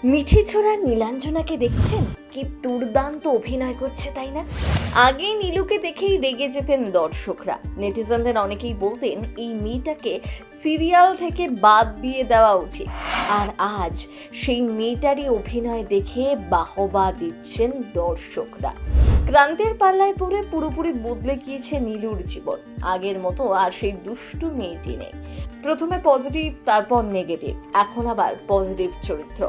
মিঠি ছোড়া নীলাঞ্জনাকে দেখছেন কি দুর্দান্ত অভিনয় করছে, তাই না? আগে নীলুকে দেখেই রেগে যেতেন দর্শকরা। নেটিজেনদের অনেকেই বলতেন এই মেয়েটাকে সিরিয়াল থেকে বাদ দিয়ে দেওয়া উচিত। আর আজ সেই মেয়েটারই অভিনয় দেখে বাহবা দিচ্ছেন দর্শকরা। ক্রান্তির পাল্লায় পড়ে পুরোপুরি বদলে গিয়েছে নীলুর জীবন। আগের মতো আর সেই দুষ্টু মেয়েটি নেই। প্রথমে পজিটিভ, তারপর নেগেটিভ, এখন আবার পজিটিভ চরিত্র।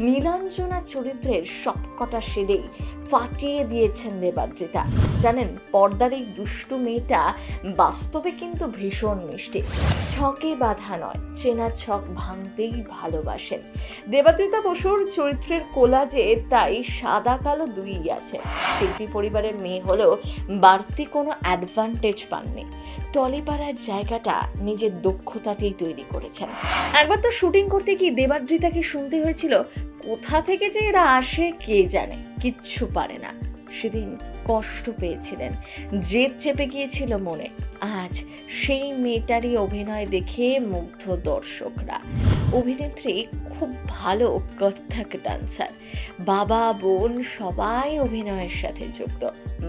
নীলাঞ্জনা চরিত্রের সবকটা শেডেই ফাটিয়ে দিয়েছেন দেবাদ্রিতা। জানেন, পর্দার এই দুষ্টু মেয়েটা বাস্তবে কিন্তু ভীষণ মিষ্টি। ছকে বাঁধা নয়, চেনার ছক ভাঙতেই ভালোবাসেন। দেবাদ্রিতা বসুর চরিত্রের কোলাজে তাই সাদা কালো দুই আছে। শিল্পী পরিবারের মেয়ে হলেও বাড়তি কোনো অ্যাডভান্টেজ পাননি। টলিপাড়ার জায়গাটা নিজের দক্ষতাতেই তৈরি করেছেন। একবার তো শুটিং করতে গিয়ে দেবাদ্রিতাকে শুনতে হয়েছিল, কোথা থেকে যে এরা আসে কে জানে, কিচ্ছু পারে না। সেদিন কষ্ট পেয়েছিলেন, জেদ চেপে গিয়েছিল মনে। আজ সেই মেয়েটারই অভিনয় দেখে মুগ্ধ দর্শকরা। অভিনেত্রী খুব ভালো কত্থক ডান্সার। বাবা বোন সবাই অভিনয়ের সাথে যুক্ত।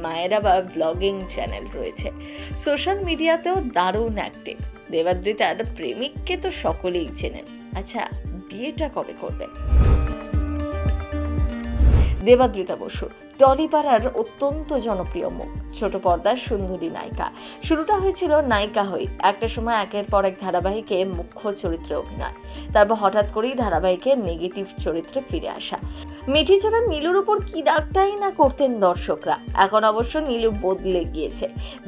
মায়ের আবার ব্লগিং চ্যানেল রয়েছে। সোশ্যাল মিডিয়াতেও দারুণ অ্যাক্টিভ। দেবাদ্রিতার প্রেমিককে তো সকলেই চেনেন। আচ্ছা, বিয়েটা কবে করবেন? দেবাদ্রিতা বসু টলিপাড়ার অত্যন্ত জনপ্রিয় মুখ, ছোট পর্দার সুন্দরী নায়িকা। শুরুটা হয়েছিল নায়িকা হয়ে, একটা সময় একের পর এক ধারাবাহিকে মুখ্য চরিত্রে অভিনয়, তারপর হঠাৎ করেই ধারাবাহিকের নেগেটিভ চরিত্রে ফিরে আসা। মিঠি ছোড়া নীলুর উপর কি দাগটাই না করতেন দর্শকরা। এখন অবশ্য নীলু বদলে গিয়েছে,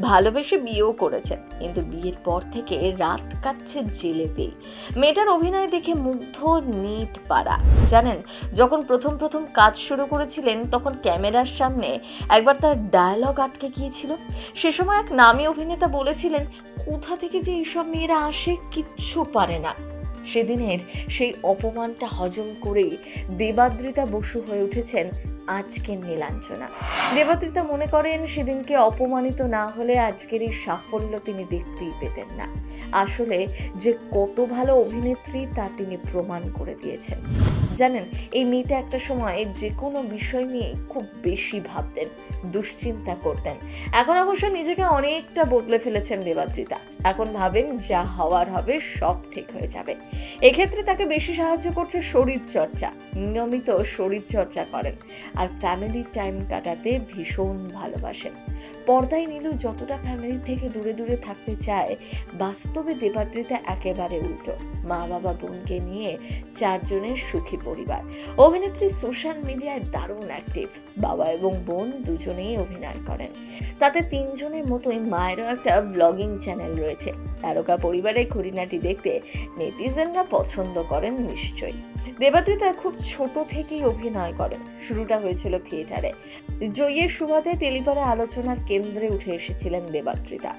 ভালোবেসে বিয়েও করেছেন, কিন্তু বিয়ের পর থেকে রাত কাটছে জেলেতেই। মেয়েটার অভিনয় দেখে মুগ্ধ নিট পাড়া। জানেন, যখন প্রথম কাজ শুরু করেছিলেন তখন ক্যামেরার সামনে একবার তার ডায়ালগ আটকে গিয়েছিল। সে সময় এক নামী অভিনেতা বলেছিলেন, কোথা থেকে যে এইসব মেয়েরা আসে কিচ্ছু পারে না। সেদিনের সেই অপমানটা হজম করেই দেবাদ্রিতা বসু হয়ে উঠেছেন আজকের নীলাঞ্জনা। দেবাদ্রিতা মনে করেন, সেদিনকে অপমানিত না হলে আজকের এই সাফল্য তিনি দেখতেই পেতেন না। আসলে যে কত ভালো অভিনেত্রী তা তিনি প্রমাণ করে দিয়েছেন। জানেন, এই মেয়েটা একটা সময় যে কোনো বিষয় নিয়ে খুব বেশি ভাবতেন, দুশ্চিন্তা করতেন। এখন অবশ্য নিজেকে অনেকটা বদলে ফেলেছেন দেবাদ্রিতা। এখন ভাবেন যা হওয়ার হবে সব ঠিক হয়ে যাবে। এক্ষেত্রে তাকে বেশি সাহায্য করছে শরীর চর্চা। নিয়মিত শরীর চর্চা করেন আর ফ্যামিলি টাইম কাটাতে ভীষণ ভালোবাসেন। পর্দায় নীলু যতটা ফ্যামিলি থেকে দূরে দূরে থাকতে চায়, বাস্তবে দেবাদ্রিতা একেবারে উল্টো। মা বাবা বোনকে নিয়ে চারজনের সুখী পরিবার। অভিনেত্রী সোশ্যাল মিডিয়ায় দারুণ অ্যাক্টিভ। বাবা এবং বোন দুজনেই অভিনয় করেন। তাতে তিনজনের মতোই মায়েরও একটা ব্লগিং চ্যানেল রয়েছে। তারকা পরিবারের খুঁটিনাটি দেখতে নেটিজেনরা পছন্দ করেন নিশ্চয়ই। দেবাদ্রিতা খুব ছোট থেকেই অভিনয় করেন। শুরুটা হয়েছিল থিয়েটারে। জয়ের সুবাদে টেলিপাড়া আলোচনার কেন্দ্রে উঠে এসেছিলেন দেবাদ্রিতা।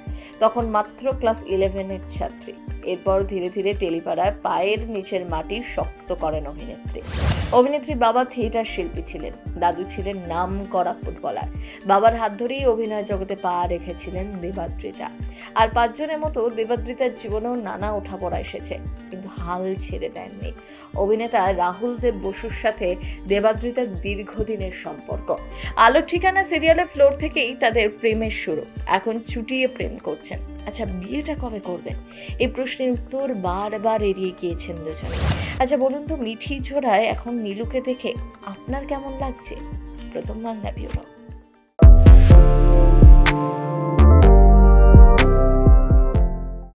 তখন মাত্র ক্লাস 11-এর ছাত্রী। এরপর ধীরে ধীরে টেলিপাড়ায় পায়ের নিচের মাটি শক্ত করেন অভিনেত্রী বাবা থিয়েটার শিল্পী ছিলেন, দাদু ছিলেন নাম করা ফুটবলার। বাবার হাত ধরেই অভিনয় জগতে পা রেখেছিলেন দেবাদ্রিতা। আর 5 জনের মতো দেবাদ্রিতার জীবনেও নানা ওঠাপড়া এসেছে, কিন্তু হাল ছেড়ে দেননি। অভিনেতা রাহুল দেব বসুর সাথে দেবাদ্রিতার দীর্ঘদিনের সম্পর্ক। আলোর ঠিকানা সিরিয়ালের ফ্লোর থেকেই তাদের প্রেমের শুরু। এখন চুটিয়ে প্রেম করছেন। আচ্ছা, বিয়েটা কবে করবেন? এই প্রশ্নের উত্তর বারবার এড়িয়ে গিয়েছেন দুজনে। আচ্ছা বলুন তো, মিঠি ছোড়ায় এখন নীলুকে দেখে আপনার কেমন লাগছে? প্রথম বাংলা ব্যুরো।